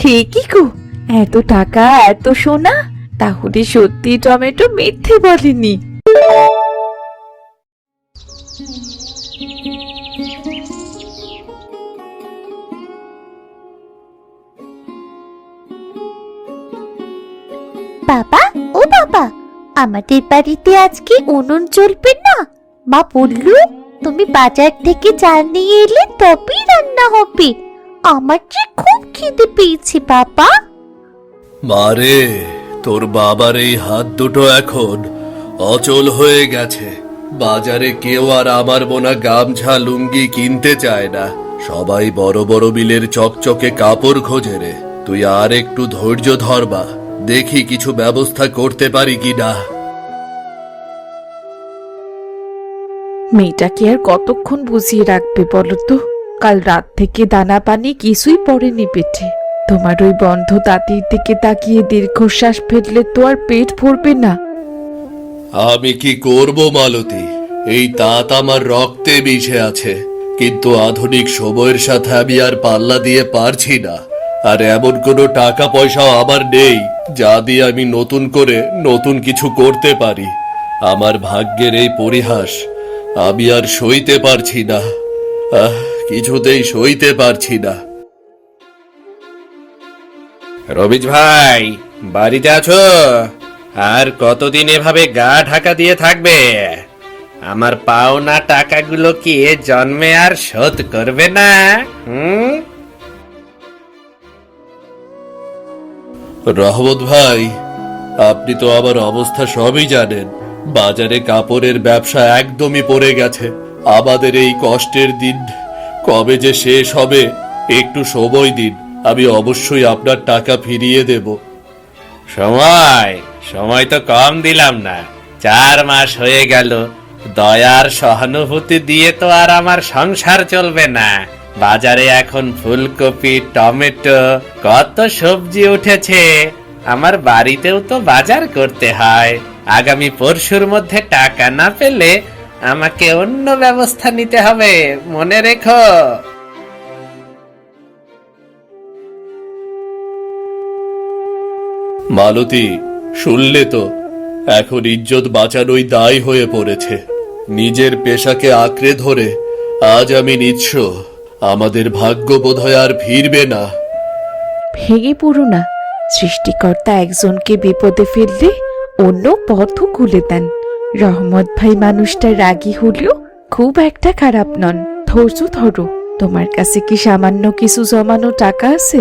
সে কি গো, এত টাকা এত সোনা, তাহলে সত্যি টমেটো মিথ্যে বলেনি। বাবা, ও বাবা, আমাদের বাড়িতে আজকে উনুন চলবে না? মা বললো তুমি বাজার থেকে চাল নিয়ে এলে তবেই রান্না হবে। আমার যে খুব খিদে পেয়েছে বাবা। মারে, তোর বাবার এই হাত দুটো এখন অচল হয়ে গেছে। বাজারে কেউ আর আমার বোনা গামছা লুঙ্গি কিনতে চায় না, সবাই বড় বড় বিলের চকচকে কাপড় খোঁজে রে। তুই আর একটু ধৈর্য ধরবা, দেখি কিছু ব্যবস্থা করতে পারি কিনা। মেয়েটাকে আর কতক্ষণ বুঝিয়ে রাখবে বলো তো? কাল রাত থেকে দানা পানি কিছুই পড়েনি পেটে। তোমার ওই বন্ধ দাঁতির দিকে তাকিয়ে দীর্ঘশ্বাস ফেললে তো আর পেট ভরবে না। আমি কি করব মালতী, এই তাত আমার রক্তে মিশে আছে, কিন্তু আধুনিক সময়ের সাথে আমি আর পাল্লা দিয়ে পারছি না। আর এমন কোনো টাকা পয়সাও আমার নেই যা দিয়ে আমি নতুন করে নতুন কিছু করতে পারি। আমার ভাগ্যের এই পরিহাস আমি আর সইতে পারছি না, কিছুতেই সইতে পারছি না। রবিজ ভাই, বাড়িতে আছো? আর কতদিন এভাবে গা ঢাকা দিয়ে থাকবে? আমার পাওনা টাকাগুলো কি এ জন্মে আর শোধ করবে না? রহমত ভাই, আপনি তো আমার অবস্থা সবই জানেন। বাজারে কাপড়ের ব্যবসা একদমই পড়ে গেছে। আমাদের এই কষ্টের দিন কবে যে শেষ হবে, একটু সময় দিন, আমি অবশ্যই আপনার টাকা ফিরিয়ে দেব। সময় সময় তো কম দিলাম না, 4 মাস হয়ে গেল। দয়ার সহানুভূতি দিয়ে তো আর আমার সংসার চলবে না। বাজারে এখন ফুলকপি, টমেটো, কত সবজি উঠেছে। আমার বাড়িতেও তো বাজার করতে হয়। আগামী পরশুর মধ্যে টাকা না পেলে আমাকে অন্য ব্যবস্থা নিতে হবে, মনে রেখো। মালতী, শুনলে তো, এখন ইজ্জত বাঁচানোই দায় হয়ে পড়েছে। নিজের পেশাকে আঁকড়ে ধরে আজ আমি নিঃস্ব। আমাদের ভাগ্য বোধহয় আর ফিরবে না। ভেঙে পড়ো না, সৃষ্টিকর্তা একজনকে বিপদে ফেললে অন্য পথও খুলে দেন। রহমত ভাই মানুষটা রাগী হলেও খুব একটা খারাপ নন। ধৈর্য ধরো। তোমার কাছে কি সামান্য কিছু জমানো টাকা আছে?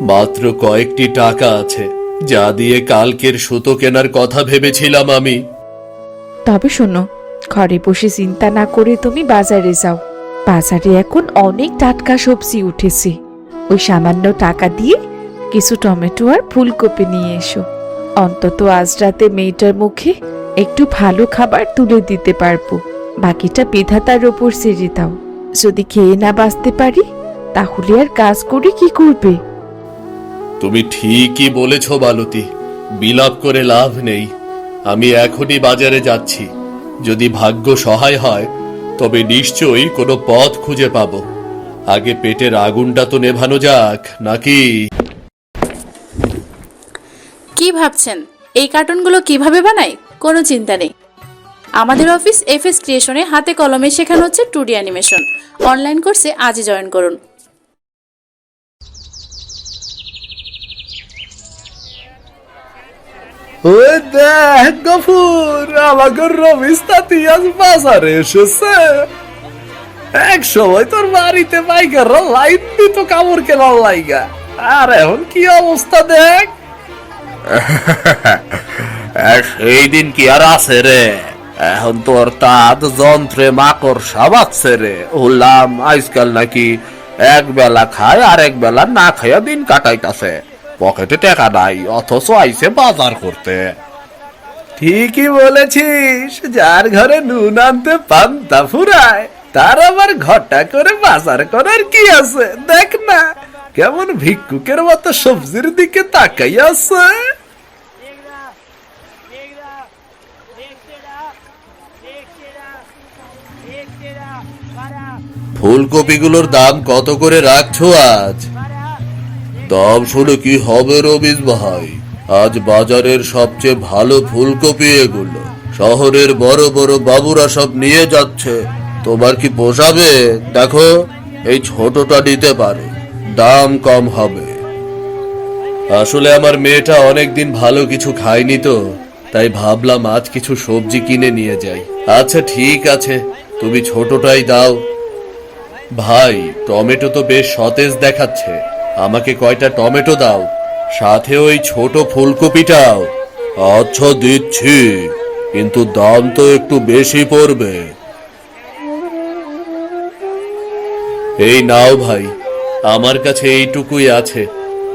মাত্র কয়েকটি টাকা আছে, যা দিয়ে কালকের সুতো কেনার কথা ভেবেছিলাম আমি। তবে শোনো, ঘরে বসে চিন্তা না করে তুমি বাজারে যাও। বাজারে এখন অনেক টাটকা সবজি উঠেছে। ওই সামান্য টাকা দিয়ে কিছু টমেটো আর ফুলকপি নিয়ে এসো। অন্তত আজ রাতে মেয়েটার মুখে একটু ভালো খাবার তুলে দিতে পারবো। বাকিটা বিধাতার ওপর ছেড়ে দাও। যদি খেয়ে না বাঁচতে পারি তাহলে আর কাজ করে কি করবে? তুমি ঠিকই বলেছ মালতী, বিলাপ করে লাভ নেই। আমি এখনই বাজারে যাচ্ছি। যদি ভাগ্য সহায় হয় তবে নিশ্চয়ই কোনো পথ খুঁজে পাবো। আগে পেটের আগুনটা তো নেভানো যাক, নাকি? কি ভাবছেন এই কার্টুনগুলো কিভাবে বানাই? কোনো চিন্তা নেই। আমাদের অফিস এফএস ক্রিয়েশনে হাতে কলমে শেখানো হচ্ছে 2D অ্যানিমেশন। অনলাইন কোর্সে আজই জয়েন করুন। ওই দেখ গফুর, আমাকে রবিস তাতি আজ বাজারে এসেছে। এক সময় তোর বাড়িতে পাইকাররা লাইন দিত কাপড় কেনার লাইগা, আর এখন কি অবস্থা দেখ। সেই দিন কি আর আছে রে? এখন তোর তাঁত যন্ত্রে মাকড় সাবাচ্ছে রে। বললাম আজকাল নাকি এক বেলা খায় আর এক বেলা না খাইয়া দিন কাটাইতাছে। পকেটে টাকা নাই, অথচ আইসে বাজার করতে। ঠিকই বলেছিস, যার ঘরে নুন আনতে পান্তা ফুরায় তার আবার ঘটা করে বাজার করার কি আছে? দেখ না কেমন ভিক্ষুকের মতো সবজির দিকে তাকাই আছে। ফুলকপিগুলোর দাম কত করে রাখছো আজ? দাম শুনে কি হবে রবিজ ভাই? আজ বাজারের সবচেয়ে ভালো ফুলকপি এগুলো। শহরের বড় বড় বাবুরা সব নিয়ে যাচ্ছে। তোমার কি পোষাবে? দেখো, এই ছোটটা নিতে পারো, দাম কম হবে। আসলে আমার মেয়েটা অনেকদিন ভালো কিছু খায়নি তো, তাই ভাবলাম আজ কিছু সবজি কিনে নিয়ে যাই। আচ্ছা ঠিক আছে, তুমি ছোটটাই দাও। ভাই, টমেটো তো বেশ সতেজ দেখাচ্ছে, আমাকে কয়টা টমেটো দাও, সাথে ওই ছোট ফুলকপিটাও। আচ্ছা দিচ্ছি, কিন্তু দাম তো একটু বেশি পড়বে। এই নাও ভাই, আমার কাছে এইটুকুই আছে,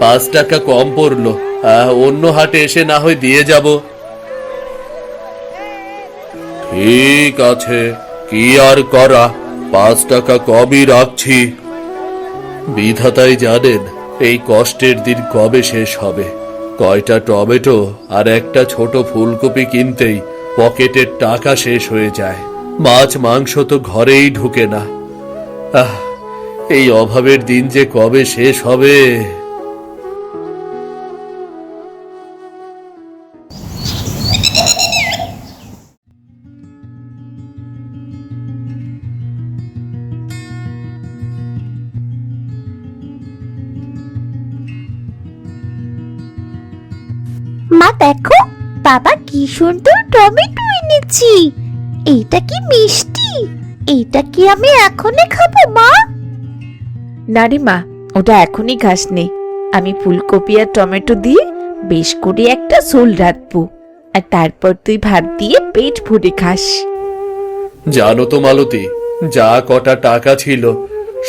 5 টাকা কম পড়লো। অন্য হাটে এসে না হয় দিয়ে যাব। ঠিক আছে, কি আর করা, 5 টাকা কমই রাখছি। বিধাতাই জানেন এই কষ্টের দিন কবে শেষ হবে। কয়টা টমেটো আর একটা ছোট ফুলকপি কিনতেই পকেটের টাকা শেষ হয়ে যায়। মাছ মাংস তো ঘরেই ঢুকে না। এই অভাবের দিন যে কবে শেষ হবে। মা দেখো, বাবা কি সুন্দর টমেটো এনেছি। এইটা কি মিষ্টি? এইটা কি আমি এখনই খাবো মা? না রে মা, ওটা এখনই খাস নে। আমি ফুলকপি আর টমেটো দিয়ে বেশ করে একটা ঝোল রাখবো, আর তারপর তুই ভাত দিয়ে পেট ভরে খাস। জানো তো মালতী, যা কটা টাকা ছিল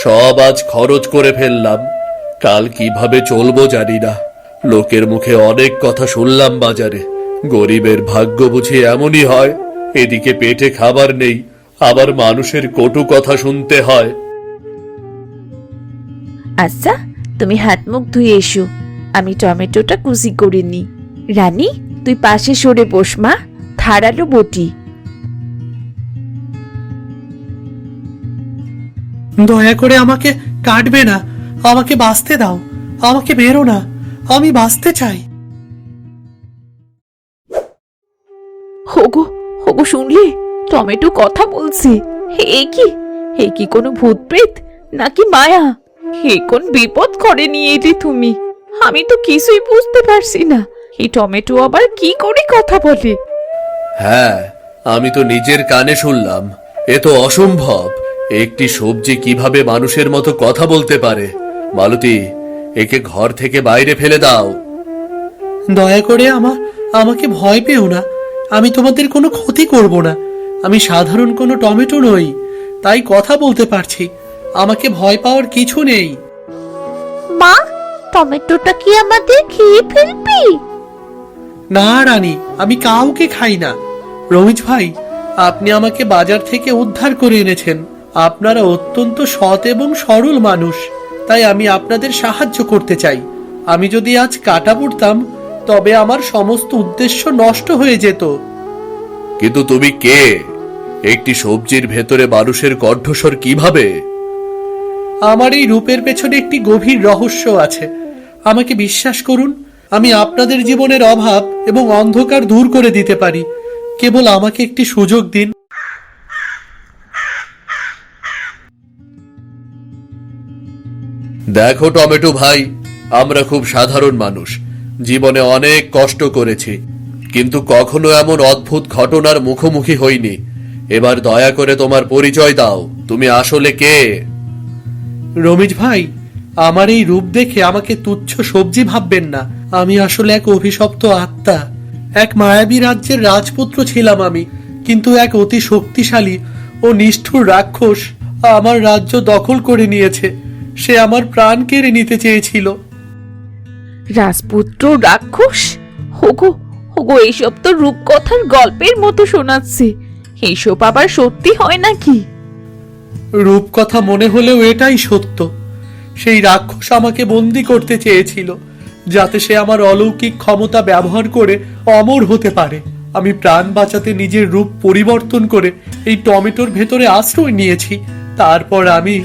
সব আজ খরচ করে ফেললাম। কাল কিভাবে চলবো জানি না। লোকের মুখে অনেক কথা শুনলাম বাজারে। গরিবের ভাগ্য বুঝি এমনই হয়, এদিকে পেটে খাবার নেই, আবার মানুষের কটু কথা শুনতে হয়। আচ্ছা, তুমি হাত মুখ ধুয়ে এসো, আমি টমেটোটা কুচি করে নি। রানী, তুই পাশে সরে বস মা, ধারালো বটি। দয়া করে আমাকে কাটবে না, আমাকে বাঁচতে দাও, আমাকে বেরো না, আমি বাঁচতে চাই। হোগো হোগো, শুনলে? টমেটো কথা বলছে। হে কি কোনো ভূত প্রেত নাকি মায়া? হে কোন বিপদ করে নিয়ে এলে তুমি? আমি তো কিছুই বুঝতে পারছি না। এই টমেটো আবার কি করে কথা বলে? হ্যাঁ, আমি তো নিজের কানে শুনলাম। এ তো অসম্ভব। একটি সবজি কিভাবে মানুষের মতো কথা বলতে পারে? মালতী, একে ঘর থেকে বাইরে ফেলে দাও। দয়া করে আমাকে ভয় পেও না, আমি তোমাদের কোনো ক্ষতি করব না। আমি সাধারণ কোনো টমেটো নই, তাই কথা বলতে পারছি। আমাকে ভয় পাওয়ার কিছু নেই। মা, টমেটোটা কি আমাদের খেয়ে ফেলবি? না রানী, আমি কাউকে খাই না। রমিজ ভাই, আপনি আমাকে বাজার থেকে উদ্ধার করে এনেছেন। আপনারা অত্যন্ত সৎ এবং সরল মানুষ, তাই আমি আপনাদের সাহায্য করতে চাই। আমি যদি আজ কাটা পড়তাম, তবে আমার সমস্ত উদ্দেশ্য নষ্ট হয়ে যেত। কিন্তু তুমি কে? একটি সবজির ভেতরে মানুষের কণ্ঠস্বর কিভাবে? আমার এই রূপের পেছনে একটি গভীর রহস্য আছে। আমাকে বিশ্বাস করুন, আমি আপনাদের জীবনের অভাব এবং অন্ধকার দূর করে দিতে পারি। কেবল আমাকে একটি সুযোগ দিন। দেখো টমেটো ভাই, আমরা খুব সাধারণ মানুষ, জীবনে অনেক কষ্ট করেছি, কিন্তু কখনো এমন অদ্ভুত ঘটনার মুখোমুখি হইনি। এবার দয়া করে তোমার পরিচয় দাও, তুমি আসলে কে? রমিজ ভাই, আমার এই রূপ দেখে আমাকে তুচ্ছ সবজি ভাববেন না। আমি আসলে এক অভিশপ্ত আত্মা। এক মায়াবী রাজ্যের রাজপুত্র ছিলাম আমি, কিন্তু এক অতি শক্তিশালী ও নিষ্ঠুর রাক্ষস আমার রাজ্য দখল করে নিয়েছে। সে আমার প্রাণ কেড়ে নিতে চেয়েছিল। রাজপুত্র রাক্ষস? হোগো হোগো, এইসব তো রূপকথার গল্পের মতো শোনাচ্ছে। এইসব আবার সত্যি হয় নাকি? রূপকথা মনে হলেও এটাই সত্য। সেই রাক্ষস আমাকে বন্দি করতে চেয়েছিল, যাতে সে আমার অলৌকিক ক্ষমতা ব্যবহার করে অমর হতে পারে। আমি প্রাণ বাঁচাতে নিজের রূপ পরিবর্তন করে এই টমেটোর ভেতরে আশ্রয় নিয়েছি। তারপর আমি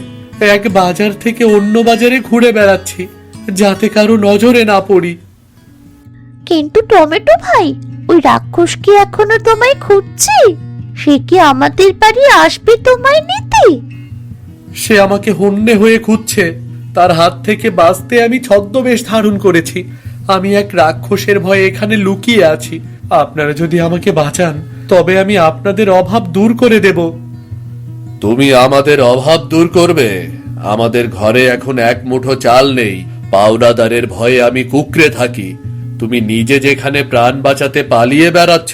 এক বাজার থেকে অন্য বাজারে ঘুরে বেড়াচ্ছি। যাতে কারো নজরে না পড়ি। কিন্তু টমেটো ভাই, ওই রাক্ষস কি এখনো তোমায় খুঁজছে? সে কি আমাদের বাড়ি আসবে তোমায় নিতে? সে আমাকে হন্যে হয়ে খুঁজছে। তার হাত থেকে বাঁচতে আমি ছদ্মবেশ ধারণ করেছি। আমি এক রাক্ষসের ভয়ে এখানে লুকিয়ে আছি। আপনারা যদি আমাকে বাঁচান তবে আমি আপনাদের অভাব দূর করে দেব। তুমি আমাদের অভাব দূর করবে? আমাদের ঘরে এখন এক মুঠো চাল নেই। পাওনাদারের ভয়ে আমি কুকড়ে থাকি। তুমি নিজে যেখানে প্রাণ বাঁচাতে পালিয়ে বেড়াচ্ছ,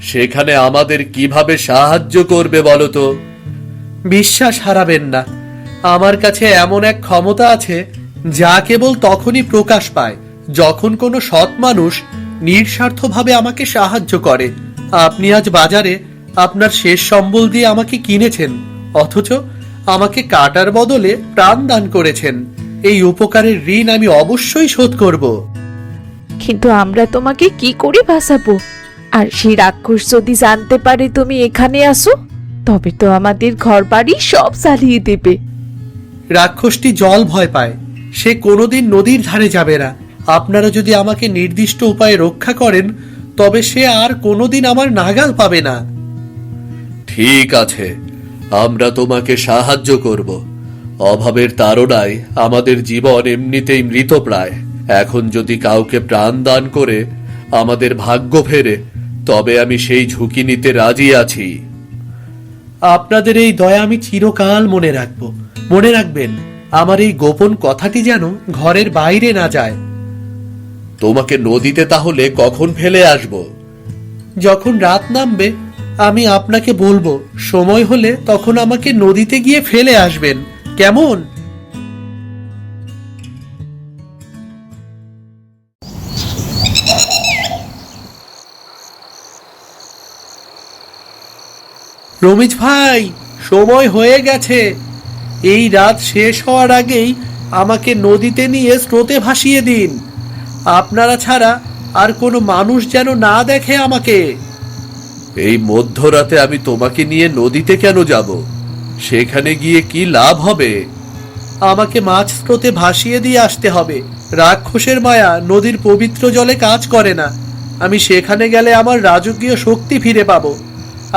সেখানে আমাদের কিভাবে সাহায্য করবে বলো তো? বিশ্বাস হারাবেন না, আমার কাছে এমন এক ক্ষমতা আছে যা কেবল তখনই প্রকাশ পায় যখন কোনো সৎ মানুষ নিঃস্বার্থভাবে আমাকে সাহায্য করে। আপনি আজ বাজারে আপনার শেষ সম্বল দিয়ে আমাকে কিনেছেন, অথচ আমাকে কাটার বদলে প্রাণ দান করেছেন। এই উপকারের ঋণ আমি অবশ্যই শোধ করব। কিন্তু আমরা তোমাকে কি করে বাঁচাবো? আর সেই রাক্ষস যদি জানতে পারে তুমি এখানে আসো, তবে তো আমাদের ঘর বাড়ি সব জ্বালিয়ে দেবে। রাক্ষসটি জল ভয় পায়, সে কোনোদিন নদীর ধারে যাবে না। আপনারা যদি আমাকে নির্দিষ্ট উপায়ে রক্ষা করেন তবে সে আর কোনোদিন আমার নাগাল পাবে না। ঠিক আছে, আমরা তোমাকে সাহায্য করব। অভাবের তাড়নায় আমাদের জীবন এমনিতেই মৃতপ্রায়। এখন যদি কাউকে প্রাণ দান করে আমাদের ভাগ্য ফেরে, তবে আমি সেই ঝুঁকি নিতে রাজি আছি। আপনাদের এই দয়া আমি চিরকাল মনে রাখব। মনে রাখবেন, আমার এই গোপন কথাটি যেন ঘরের বাইরে না যায়। তোমাকে নদীতে তাহলে কখন ফেলে আসব? যখন রাত নামবে আমি আপনাকে বলবো। সময় হলে তখন আমাকে নদীতে গিয়ে ফেলে আসবেন, কেমন? রমিজ ভাই, সময় হয়ে গেছে। এই রাত শেষ হওয়ার আগেই আমাকে নদীতে নিয়ে স্রোতে ভাসিয়ে দিন। আপনারা ছাড়া আর কোনো মানুষ যেন না দেখে আমাকে। এই মধ্যরাতে আমি তোমাকে নিয়ে নদীতে কেন যাব? সেখানে গিয়ে কি লাভ হবে? আমাকে মাছ স্রোতে ভাসিয়ে দিয়ে আসতে হবে। রাক্ষসের মায়া নদীর পবিত্র জলে কাজ করে না। আমি সেখানে গেলে আমার রাজকীয় শক্তি ফিরে পাবো।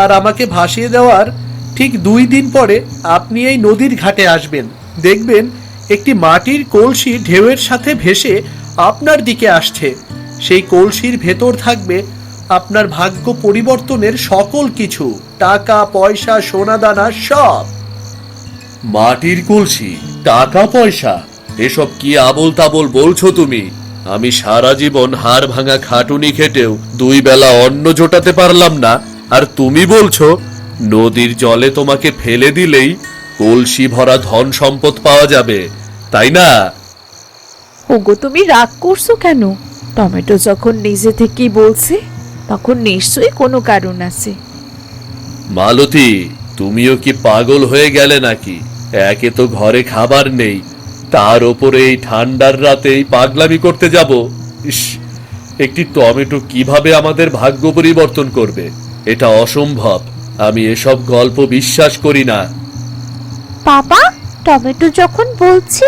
আর আমাকে ভাসিয়ে দেওয়ার ঠিক 2 দিন পরে আপনি এই নদীর ঘাটে আসবেন। দেখবেন একটি মাটির কলসি ঢেউয়ের সাথে ভেসে আপনার দিকে আসছে। সেই কলসির ভেতর থাকবে আপনার ভাগ্য পরিবর্তনের সকল কিছু, টাকা পয়সা সোনাদানা সব। মাটির কলসি, টাকা পয়সা, এসব কি আবোল তাবোল বলছো তুমি? আমি সারা জীবন হাড় ভাঙা খাটুনি খেটেও 2 বেলা অন্ন জোটাতে পারলাম না, আর তুমি বলছো নদীর জলে তোমাকে ফেলে দিলেই কলসি ভরা ধন সম্পদ পাওয়া যাবে, তাই না? ওগো, তুমি রাগ করছো কেন? টমেটো যখন নিজে থেকেই বলছে, তখন নিশ্চয়ই কোনো কারণ আছে। মালতী, তুমিও কি পাগল হয়ে গেলে নাকি? একে তো ঘরে খাবার নেই, তার ওপরে এই ঠান্ডার রাতেই পাগলামি করতে যাব। ইস, একটি টমেটো কিভাবে আমাদের ভাগ্য পরিবর্তন করবে? এটা অসম্ভব। আমি এসব গল্প বিশ্বাস করি না। বাবা, টমেটো যখন বলছে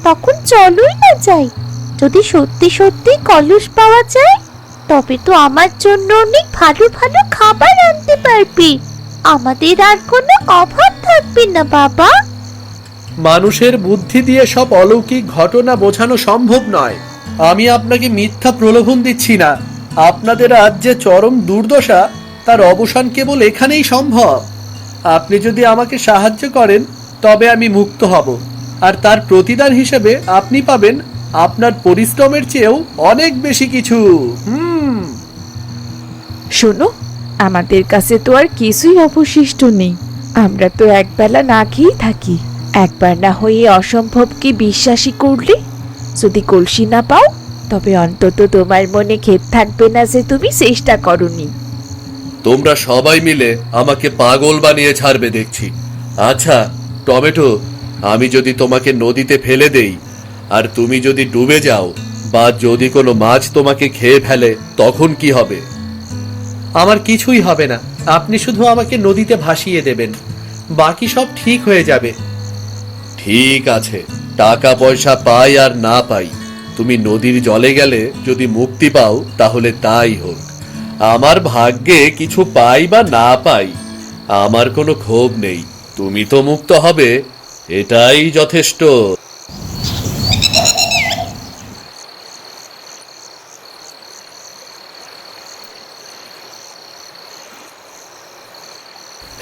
তখন চলোই না যাই। যদি সত্যি সত্যি কলস পাওয়া যায় তবে তো আমার জন্য অনেক ভালো ভালো খাবার আনতে পারবি। আমাদের আর কোনো অভাব থাকবে না বাবা। মানুষের বুদ্ধি দিয়ে সব অলৌকিক ঘটনা বোঝানো সম্ভব নয়। আমি আপনাকে মিথ্যা প্রলোভন দিচ্ছি না। আপনাদের আজ যে চরম দুর্দশা, তার অবসান কেবল এখানেই সম্ভব। আপনি যদি আমাকে সাহায্য করেন তবে আমি মুক্ত হব, আর তার প্রতিদান হিসেবে আপনি পাবেন আপনার পরিশ্রমের চেয়েও অনেক বেশি কিছু। শোনো, আমাদের কাছে তো আর কিছুই অবশিষ্ট নেই। আমরা তো একবেলা না খেয়েই থাকি। একবার না হয়ে অসম্ভবকে বিশ্বাসী করলে, যদি কলসি না পাও তবে অন্তত তোমার মনে খেদ থাকবে না যে তুমি চেষ্টা করনি। তোমরা সবাই মিলে আমাকে পাগল বানিয়ে ছাড়বে দেখছি। আচ্ছা টমেটো, আমি যদি তোমাকে নদীতে ফেলে দেই আর তুমি যদি ডুবে যাও, বা যদি কোনো মাছ তোমাকে খেয়ে ফেলে, তখন কি হবে? আমার কিছুই হবে না। আপনি শুধু আমাকে নদীতে ভাসিয়ে দেবেন, বাকি সব ঠিক হয়ে যাবে। ঠিক আছে, টাকা পয়সা পাই আর না পাই, তুমি নদীর জলে গেলে যদি মুক্তি পাও তাহলে তাই হোক। আমার ভাগ্যে কিছু পাই বা না পাই আমার কোনো ক্ষোভ নেই, তুমি তো মুক্ত হবে, এটাই যথেষ্ট।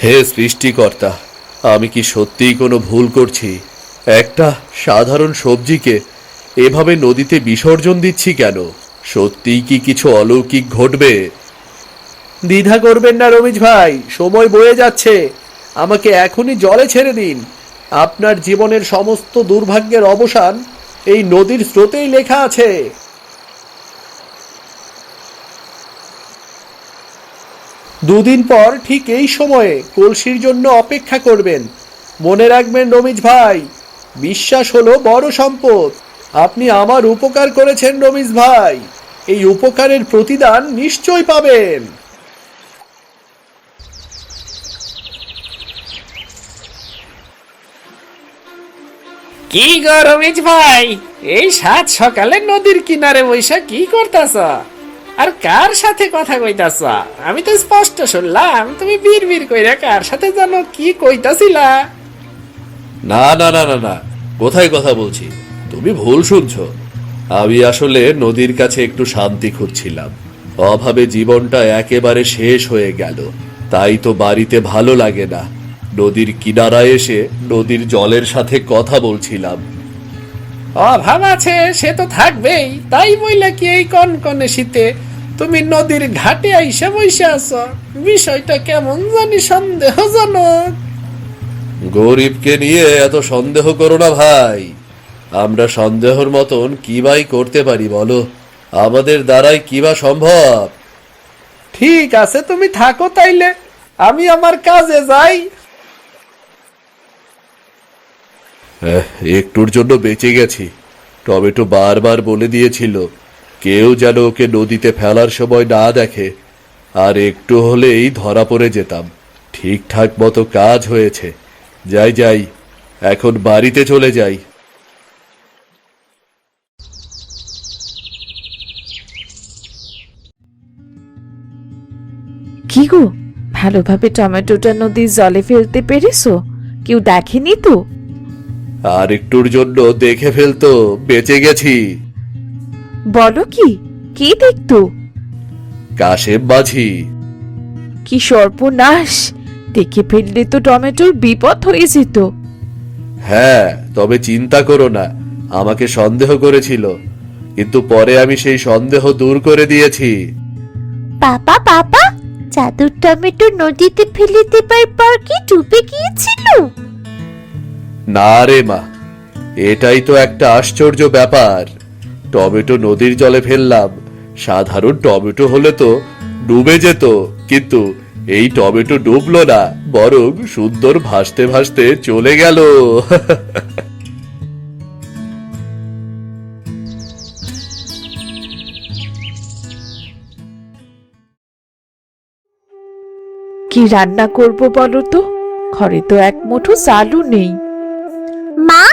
হে সৃষ্টিকর্তা, আমি কি সত্যিই কোনো ভুল করছি? একটা সাধারণ সবজিকে এভাবে নদীতে বিসর্জন দিচ্ছি কেন? সত্যিই কি কিছু অলৌকিক ঘটবে? দ্বিধা করবেন না রমেশ ভাই, সময় বয়ে যাচ্ছে, আমাকে এখনই জলে ছেড়ে দিন। আপনার জীবনের সমস্ত দুর্ভাগ্যের অবসান এই নদীর স্রোতেই লেখা আছে। দুদিন পর ঠিক এই সময়ে কলসির জন্য অপেক্ষা করবেন। মনে রাখবেন রমেশ ভাই, বিশ্বাস হলো বড় সম্পদ। আপনি আমার উপকার করেছেন রমেশ ভাই, এই উপকারের প্রতিদান নিশ্চয় পাবেন। কি গো রমেশ ভাই, এই সাত সকালে নদীর কিনারে বৈশা কি করতাছ আর কার সাথে কথা কইতাছ? আমি তো স্পষ্ট শুনলাম তুমি বিড় কইরা কার সাথে জানো কি কইতাছিলা। না না না না না, কোথায় কথা বলছি, তুমি ভুল শুনছো। আমি আসলে নদীর কাছে একটু শান্তি খুঁজছিলাম। অভাবে জীবনটা একেবারে শেষ হয়ে গেল, তাই তো বাড়িতে ভালো লাগে না। নদীর কিনারায় এসে নদীর জলের সাথে কথা বলছিলাম। অভাব আছে সে তো থাকবেই, তাই বইলা কি এই কনকনে শীতে তুমি নদীর ঘাটে আইসা বইসা আছো? বিষয়টা কেমন জানি সন্দেহজনক। গরিবকে নিয়ে এত সন্দেহ করো না ভাই। আমরা সন্দেহর মতন কি বাই করতে পারি বলো? আমাদের দ্বারাই কি বা সম্ভব? ঠিক আছে, তুমি থাকো তাইলে, আমি আমার কাজে যাই। একটুর জন্য বেঁচে গেছি। টমেটো বারবার বলে দিয়েছিল কেউ যেন ওকে নদীতে ফেলার সময় না দেখে, আর একটু হলেই ধরা পড়ে যেতাম। ঠিকঠাক মতো কাজ হয়েছে। যাই যাই, এখন বাড়িতে চলে যাই। কি গো, ভালোভাবে টমেটোটা নদীর জলে ফেলতে পেরেছো? কেউ দেখেনি তো? আর একটুর জন্য দেখে ফেলতো বেঁচে গেছি। বলো কি, কে দেখতো? কাশেম মাঝি। কি সর্বনাশ! দেখে ফেললে তো টমেটোর বিপদ হয়ে যেত। হ্যাঁ, তবে চিন্তা করো না, আমাকে সন্দেহ করেছিল, কিন্তু পরে আমি সেই সন্দেহ দূর করে দিয়েছি। বাবা বাবা, জাদুর টমেটো নদীতে ফেলে দেবার পর কি ডুবে গিয়েছিল? না রে মা, এটাই তো একটা আশ্চর্য ব্যাপার। টমেটো নদীর জলে ফেললাম, সাধারণ টমেটো হলে তো ডুবে যেত, কিন্তু এই টমেটো ডুবলো না, বরং সুন্দর ভাসতে ভাসতে চলে গেল। কি রান্না করব বলো তো? ঘরে তো এক মুঠো চালও নেই। মা,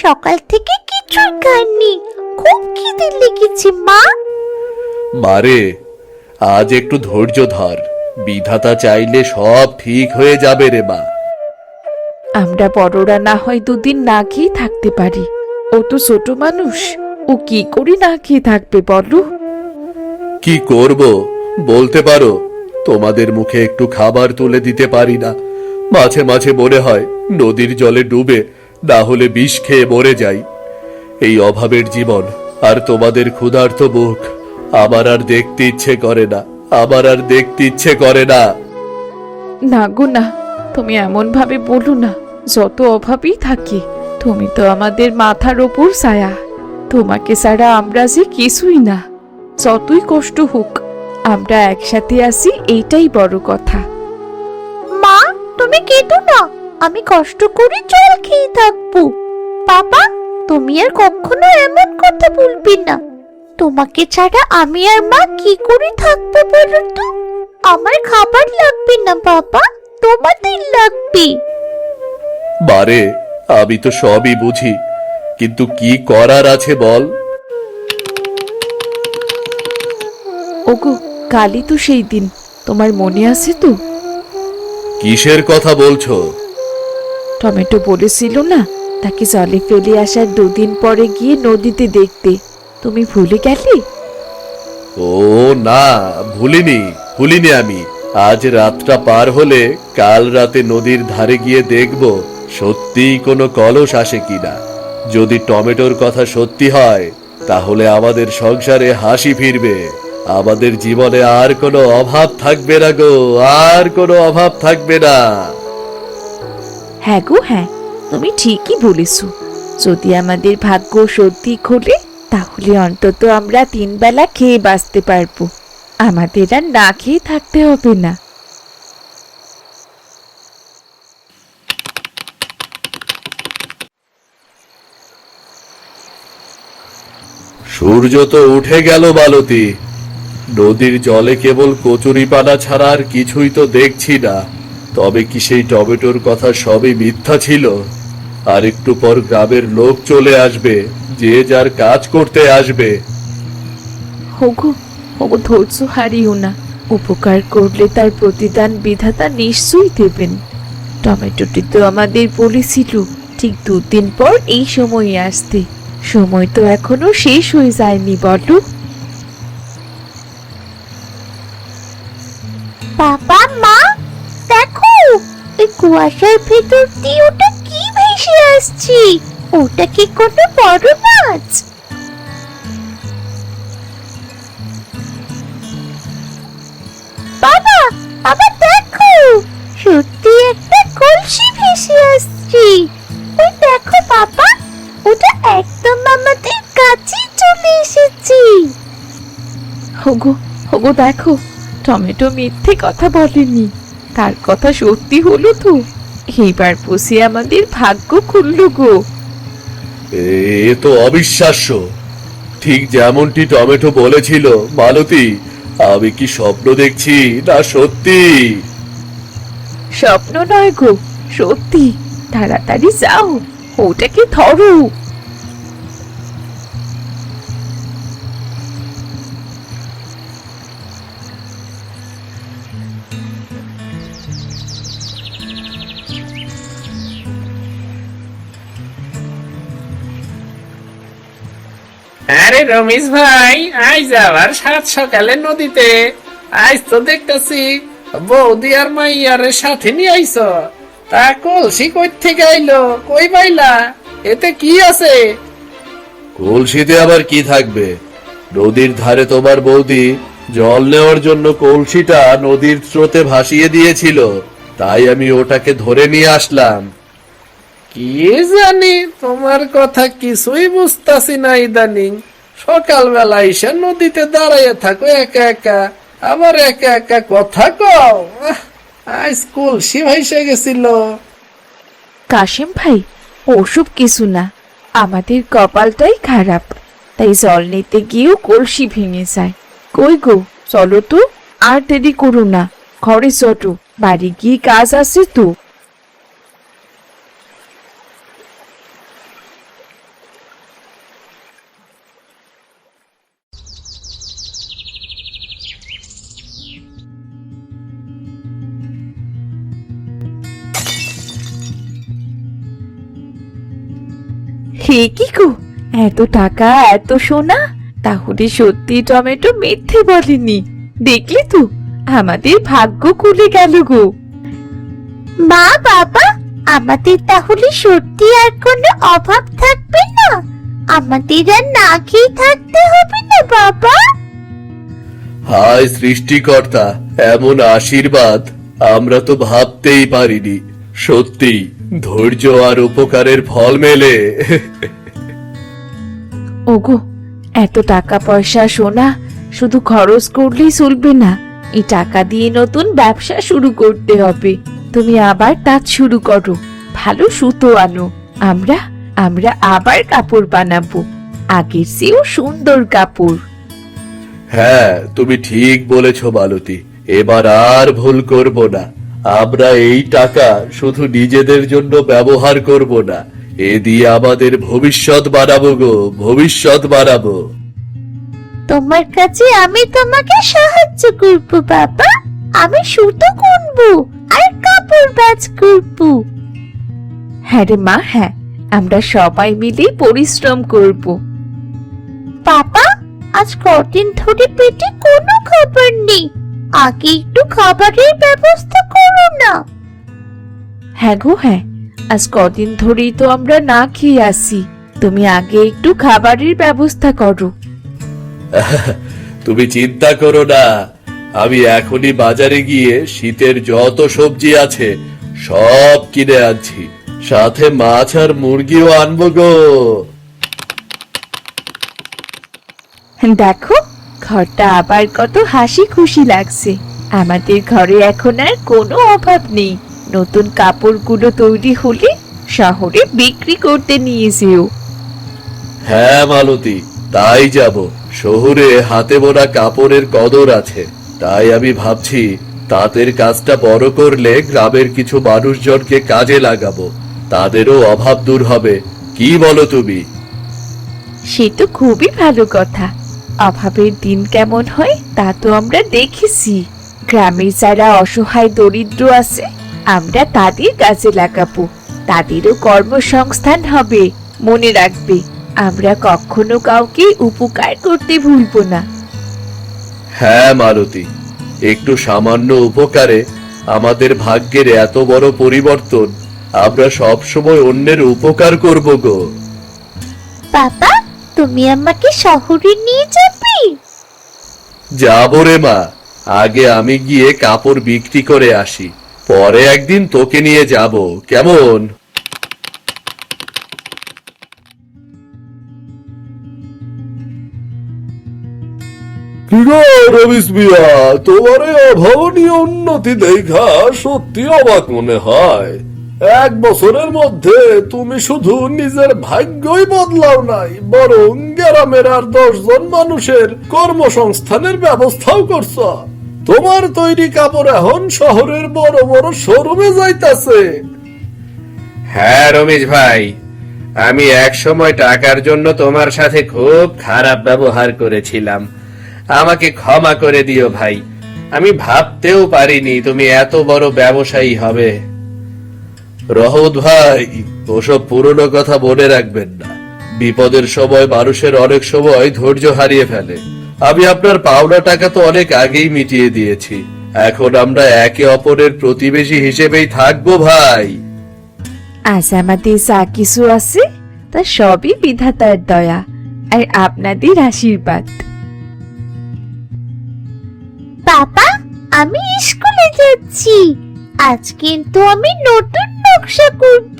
সকাল থেকে কিছুই খাইনি, খুব খিদে লেগেছে মা। মারে, আজ একটু ধৈর্য ধর, বিধাতা চাইলে সব ঠিক হয়ে যাবে রে মা। আমরা বড়রা না হয় দুদিন না খেয়ে থাকতে পারি, ও তো ছোট মানুষ, ও কি করে না খেয়ে থাকবে বলো? কি করব বলতে পারো? তোমাদের মুখে একটু খাবার তুলে দিতে পারি না। মাঝে মাঝে মনে হয় নদীর জলে ডুবে না হলে বিষ খেয়ে মরে যাই। এই অভাবের জীবন আর তোমাদের ক্ষুধার্ত মুখ আমার আর দেখতে ইচ্ছে করে না, আমার আর দেখতে ইচ্ছে করে না। না গো না, তুমি এমন ভাবে বলো না। যত অভাবই থাকি, তুমি তো আমাদের মাথার ওপর ছায়া। তোমাকে ছাড়া আমরা যে কিছুই না। যতই কষ্ট হোক, আমরা একসাথে আছি, এইটাই বড় কথা। মা, তুমি কেঁদো না, আমি কষ্ট করে জল খেয়ে থাকবো। বাবা, তুমি আর কখনো এমন কথা বলবে না। তোমাকে ছাড়া আমি আর মা কি করে থাকবো বলো তো? আমার খাবার লাগবে না বাবা, তোমাদের লাগবে। বারে, আমি তো সবই বুঝি, কিন্তু কি করার আছে বল? ওগো, কালই তো সেই দিন, তোমার মনে আছে তো? কিসের কথা বলছো? টমেটো বলেছিল না তাকে জলে ফেলে আসার 2 দিন পরে গিয়ে নদীতে দেখতে, তুমি ভুলে গেলে? ও না, ভুলিনি আমি। আজ রাতটা পার হলে কাল রাতে নদীর ধারে গিয়ে দেখব সত্যিই কোনো কলস আসে কিনা। যদি টমেটোর কথা সত্যি হয় তাহলে আমাদের সংসারে হাসি ফিরবে, আমাদের জীবনে আর কোনো অভাব থাকবে না গো, আর কোনো অভাব থাকবে না। হ্যাঁ গো হ্যাঁ, তুমি ঠিকই বলেছো। যদি আমাদের ভাগ্য সত্যি খোলে তাহলে অন্তত আমরা 3 বেলা খেয়ে বাঁচতে পারবো, আমাদের আর না খেয়ে থাকতে হবে না। সূর্য তো উঠে গেল বালতি, নদীর জলে কেবল কচুরিপানা ছাড়া আর কিছুই তো দেখছি না। তবে কি সেই টমেটোর কথা সবই মিথ্যা ছিল? আর একটু পর গ্রামের লোক চলে আসবে, যে যার কাজ করতে আসবে। হোগো হোগো, ধৈর্য হারিও না, উপকার করলে তার প্রতিদান বিধাতা নিশ্চয়ই দেবেন। টমেটোটি তো আমাদের বলেছিল ঠিক 2 দিন পর এই সময়ে আসতে, সময় তো এখনো শেষ হয়ে যায়নি বলো। বাবা মা, দেখো এই কুয়াশার ভেতর দিয়ে ওটা কি ভেসে আসছে। ওটা কি কোনো বড় মাছ? বাবা, বাবা দেখো, সত্যি একটা কলসি ভেসে আসছে। ওই দেখো বাবা, ওটা একদম আমাদের কাছে চলে এসেছে। হোগো হোগো, দেখো টমেটো মিথ্যে কথা বলেনি, তার কথা সত্যি হলো তো। এইবার বসে আমাদের ভাগ্য খুললো গো। এ তো অবিশ্বাস্য, ঠিক যেমনটি টমেটো বলেছিল। মালতী, আমি কি স্বপ্ন দেখছি না সত্যি? স্বপ্ন নয় গো, সত্যি। তাড়াতাড়ি যাও, ওটাকে ধরো। আরে রমেশ ভাই, আজ আবার 7 সকালে নদীতে? আজ তো দেখতেছি বৌদি আর মাইয়ারের সাথে নিয়ে আইছ। তা কলসি কই থেকে আইলো, কই পাইলা? এতে কি আছে? কলসিতে আবার কি থাকবে? নদীর ধারে তোমার বৌদি জল নেওয়ার জন্য কলসিটা নদীর স্রোতে ভাসিয়ে দিয়েছিল, তাই আমি ওটাকে ধরে নিয়ে আসলাম। কি জানি, তোমার কথা কিছুই বুঝতাছি না ইদানিং। সকালবেলা এসে নদীতে দাঁড়াইয়া থাকো একা একা, আবার একা একা কথা কও। আজ কলসি ভাইসে গেছিল। কাশিম ভাই, ওসব কিছু না, আমাদের কপালটাই খারাপ, তাই জল নিতে গিয়েও কলসি ভেঙে যায়। কই গো, চলো তো, আর দেরি করো না, ঘরে চটো, বাড়ি গিয়ে কাজ আছে তো। হে কি গো, এত টাকা এত সোনা, তাহলে সত্যি টমেটো মিথ্যে বলেনি। দেখলে তো, আমাদের ভাগ্য খুলে গেল গো। মা বাবা, আমাদের তাহলে সত্যি আর কোনো অভাব থাকবে না, আমাদের আর না খেয়ে থাকতে হবে না বাবা। হায় সৃষ্টিকর্তা, এমন আশীর্বাদ আমরা তো ভাবতেই পারিনি। সত্যি ধৈর্য আর উপকারের ফল মেলে। ওগো, এত টাকা পয়সা সোনা শুধু খরচ করলেই চলবে না, এই টাকা দিয়ে নতুন ব্যবসা শুরু করতে হবে। তুমি আবার তাঁত শুরু করো, ভালো সুতো আনো, আমরা আমরা আবার কাপড় বানাবো, আগের চেয়েও সুন্দর কাপড়। হ্যাঁ, তুমি ঠিক বলেছ মালতী, এবার আর ভুল করব না। আমরা এই টাকা শুধু নিজেদের জন্য ব্যবহার করব না, এ দিয়ে আমাদের ভবিষ্যৎ বানাবো গো, ভবিষ্যৎ বানাবো। তোমার কাছে আমি তোমাকে সাহায্য করব বাবা। আমি সুতো বুনবো আর কাপড় ভাঁজ করবো। হ্যাঁ রে মা, হ্যাঁ, আমরা সবাই মিলে পরিশ্রম করব। বাবা, আজ কদিন ধরে পেটে কোনো খাবার নেই, আগে একটু খাবারের ব্যবস্থা করো না। হ্যাঁ গো হ্যাঁ, আজ কদিন ধরেই তো আমরা না খেয়ে আসি। তুমি আগে একটু খাবারের ব্যবস্থা করো। তুমি চিন্তা করো না, আমি এখনই বাজারে গিয়ে শীতের যত সবজি আছে সব কিনে আনছি, সাথে মাছ আর মুরগিও আনবো গো। দেখো, ঘরটা আবার কত হাসি খুশি লাগছে। আমাদের ঘরে এখন আর কোনো অভাব নেই। নতুন কাপড়গুলো তৈরি হলে শহরে বিক্রি করতে নিয়ে যেও। হ্যাঁ মালতী, তাই যাব। শহরে হাতে বোনা কাপড়ের কদর আছে, তাই আমি ভাবছি তাঁতের কাজটা বড় করলে গ্রামের কিছু মানুষজনকে কাজে লাগাবো, তাদেরও অভাব দূর হবে। কি বলো তুমি? সে তো খুবই ভালো কথা। অভাবের দিন কেমন হয় তা তো আমরা দেখেছি। গ্রামের যারা অসহায় দরিদ্র আছে আমরা তাদের কাজে লাগাবো, তাদেরও কর্মসংস্থান হবে। মনে রাখবে, আমরা কখনো কাউকে উপকার করতে ভুলবো না। হ্যাঁ মালতী, একটু সামান্য উপকারে আমাদের ভাগ্যের এত বড় পরিবর্তন। আমরা সব সময় অন্যের উপকার করব গো। বাবা, তুমি আমাকে শহরে নিয়ে যাবে? যাবো রে মা, আগে আমি গিয়ে কাপড় বিক্রি করে আসি, পরে একদিন তোকে নিয়ে যাব, কেমন? রবিস মিয়া, তোমার এই অভাবনীয় উন্নতি দেখা সত্যি অবাক মনে হয়। 1 বছরের মধ্যে তুমি শুধু নিজের ভাগ্যই বদলাও নাই, বরং গ্রামের আর 10 জন মানুষের কর্মসংস্থানের ব্যবস্থাও করছ। তোমার তৈরি কাপড় এখন শহরের বড় বড় শোরুমে যাইতাছে। হ্যাঁ রমেশ ভাই, আমি এক সময় টাকার জন্য তোমার সাথে খুব খারাপ ব্যবহার করেছিলাম। আমাকে ক্ষমা করে দিও ভাই। আমি ভাবতেও পারিনি তুমি এত বড় ব্যবসায়ী হবে। রহমত ভাই, ওসব পুরনো কথা মনে রাখবেন না। বিপদের সময় মানুষের অনেক সময় ধৈর্য হারিয়ে ফেলে। আমি আপনার পাওনা টাকা তো অনেক আগেই মিটিয়ে দিয়েছি। এখন আমরা একে অপরের প্রতিবেশী হিসেবেই থাকবো ভাই। আজ আমাদের যা কিছু আছে তা সবই বিধাতার দয়া আর আপনাদের আশীর্বাদ। বাবা, আমি স্কুলে যাচ্ছি। আজ কিন্তু আমি নতুন নকশা করব।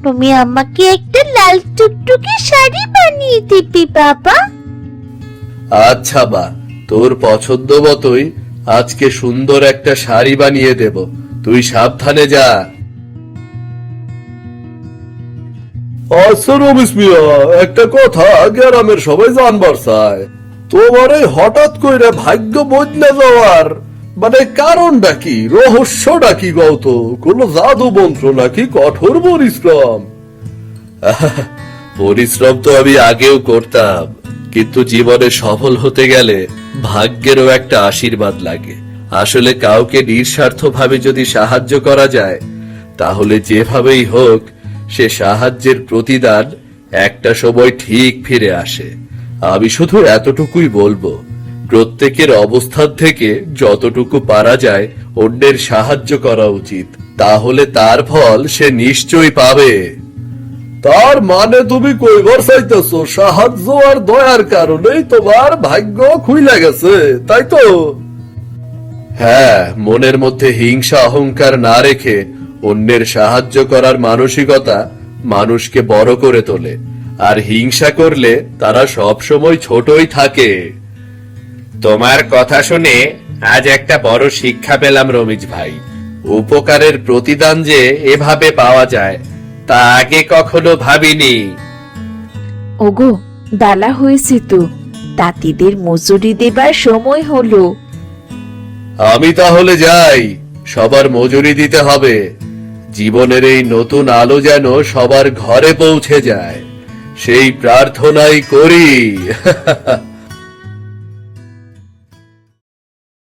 তুমি আমাকে একটা লাল টুকটুকে শাড়ি বানিয়ে দিবি বাবা। আচ্ছা বা, তোর পছন্দ মতোই আজকে সুন্দর একটা শাড়ি বানিয়ে দেব। তুই সাবধানে যা। আচ্ছা রমেশ মিয়া, একটা কথা গ্রামের সবাই জানবার চায়। তোমার এই হঠাৎ করে ভাগ্য বদলে যাওয়ার মানে কারণটা কি, রহস্যটা কি? গৌত কোনো জাদু মন্ত্র নাকি কঠোর পরিশ্রম? পরিশ্রম তো আমি আগেও করতাম, কিন্তু জীবনে সফল হতে গেলে ভাগ্যেরও একটা আশীর্বাদ লাগে। আসলে কাউকে নিঃস্বার্থভাবে যদি সাহায্য করা যায়, তাহলে যেভাবেই হোক সে সাহায্যের প্রতিদান একটা সময় ঠিক ফিরে আসে। আমি শুধু এতটুকুই বলবো, প্রত্যেকের অবস্থান থেকে যতটুকু পারা যায় অন্যের সাহায্য করা উচিত, তাহলে তার ফল সে নিশ্চয়ই পাবে। তার মানে তুমি কইবার চাইতেছো সাহায্য আর দয়ার কারণেই তোমার ভাগ্য খুইলা গেছে, তাই তো? হ্যাঁ, মনের মধ্যে হিংসা অহংকার না রেখে অন্যের সাহায্য করার মানসিকতা মানুষকে বড় করে তোলে, আর হিংসা করলে তারা সব সময় ছোটই থাকে। তোমার কথা শুনে আজ একটা বড় শিক্ষা পেলাম রমেশ ভাই। উপকারের প্রতিদান যে এভাবে পাওয়া যায় তা আগে কখনো ভাবিনি। ওগো, বেলা হয়েছে তো, তাঁতিদের মজুরি দেবার সময় হলো। আমি তাহলে যাই, সবার মজুরি দিতে হবে। জীবনের এই নতুন আলো যেন সবার ঘরে পৌঁছে যায়, সেই প্রার্থনাই করি।